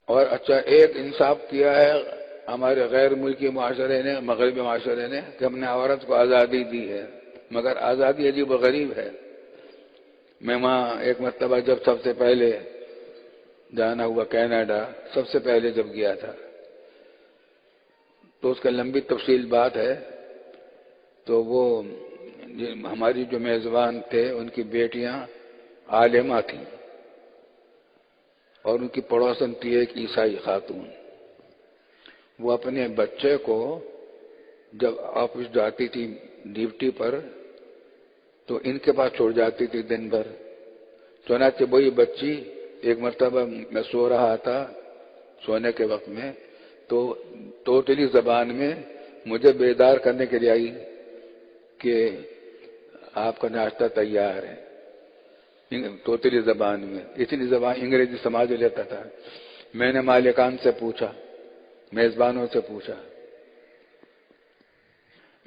اور اچھا ایک انصاف کیا ہے ہمارے غیر ملکی معاشرے نے، مغربی معاشرے نے، کہ ہم نے عورت کو آزادی دی ہے، مگر آزادی عجیب و غریب ہے۔ میں وہاں ایک مرتبہ جب سب سے پہلے جانا ہوا کینیڈا، سب سے پہلے جب گیا تھا، تو اس کا لمبی تفصیل بات ہے۔ تو وہ ہماری جو میزبان تھے ان کی بیٹیاں عالمہ تھیں، اور ان کی پڑوسن تھی ایک عیسائی خاتون۔ وہ اپنے بچے کو جب آفس جاتی تھی ڈیوٹی پر تو ان کے پاس چھوڑ جاتی تھی دن بھر۔ چنانچہ وہی بچی ایک مرتبہ میں سو رہا تھا، سونے کے وقت میں، تو توتلی زبان میں مجھے بیدار کرنے کے لیے آئی کہ آپ کا ناشتہ تیار ہے، توتلی زبان میں۔ اتنی زبان انگریزی سمجھ لیتا تھا۔ میں نے مالکان سے پوچھا، میزبانوں سے پوچھا،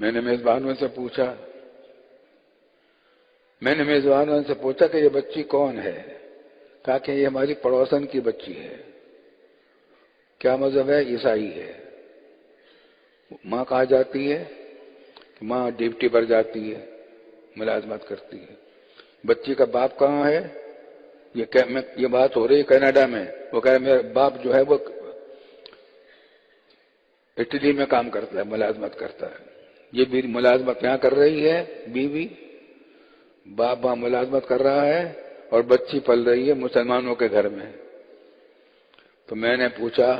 میں نے میزبانوں سے پوچھا کہ یہ بچی کون ہے؟ کہا کہ یہ ہماری پڑوسن کی بچی ہے۔ کیا مذہب ہے؟ عیسائی ہے۔ ماں کہاں جاتی ہے؟ ماں ڈیوٹی پر جاتی ہے، ملازمت کرتی ہے۔ بچی کا باپ کہاں ہے؟ یہ بات ہو رہی ہے کینیڈا میں۔ وہ کہہ رہے میرا باپ جو ہے وہ اٹلی میں کام کرتا ہے، ملازمت کرتا ہے۔ یہ بھی ملازمت یہاں کر رہی ہے بیوی، باپ وہاں ملازمت کر رہا ہے، اور بچی پل رہی ہے مسلمانوں کے گھر میں۔ تو میں نے پوچھا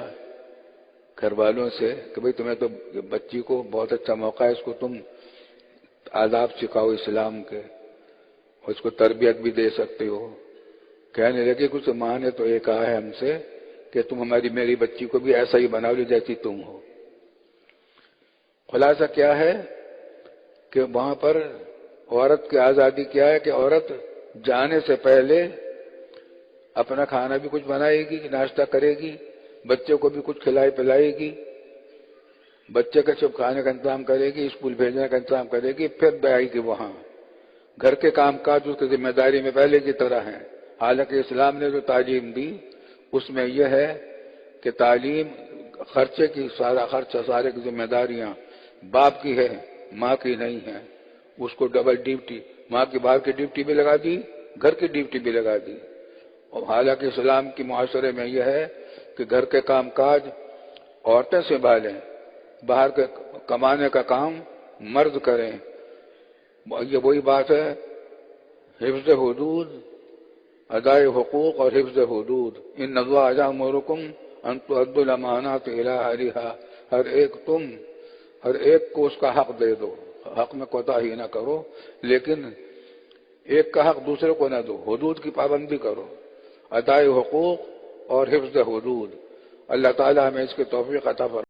گھر والوں سے کہ بھئی تمہیں تو بچی کو بہت اچھا موقع ہے، اس کو تم آداب سکھاؤ اسلام کے، اور اس کو تربیت بھی دے سکتے ہو۔ کہنے لگے کچھ ماں نے تو یہ کہا ہے ہم سے کہ تم میری بچی کو بھی ایسا ہی بناؤ جیسی تم ہو۔ خلاصہ کیا ہے کہ وہاں پر عورت کی آزادی کیا ہے کہ عورت جانے سے پہلے اپنا کھانا بھی کچھ بنائے گی، ناشتہ کرے گی، بچے کو بھی کچھ کھلائے پلائے گی، بچے کا سب کھانے کا انتظام کرے گی، اسکول بھیجنے کا انتظام کرے گی، پھر آئے گی وہاں۔ گھر کے کام کاج اس کی ذمہ داری میں پہلے کی طرح ہیں۔ حالانکہ اسلام نے جو تعلیم دی اس میں یہ ہے کہ تعلیم خرچے کی سارا خرچہ، سارے کی ذمہ داریاں باپ کی ہے، ماں کی نہیں ہے۔ اس کو ڈبل ڈیوٹی، ماں کی باہر کی ڈیوٹی بھی لگا دی، گھر کی ڈیوٹی بھی لگا دی۔ اور حالانکہ اسلام کی معاشرے میں یہ ہے کہ گھر کے کام کاج عورتیں سنبھالیں، باہر کے کمانے کا کام مرد کریں۔ یہ وہی بات ہے، حفظ حدود، ادائے حقوق اور حفظ حدود۔ ان اللہ یأمرکم ان تؤدوا الامانات الی اہلہا۔ ہر ایک کو اس کا حق دے دو، حق میں کوتاہی نہ کرو، لیکن ایک کا حق دوسرے کو نہ دو، حدود کی پابندی کرو، ادائے حقوق اور حفظ حدود۔ اللہ تعالی ہمیں اس کی توفیق عطا فرمائے۔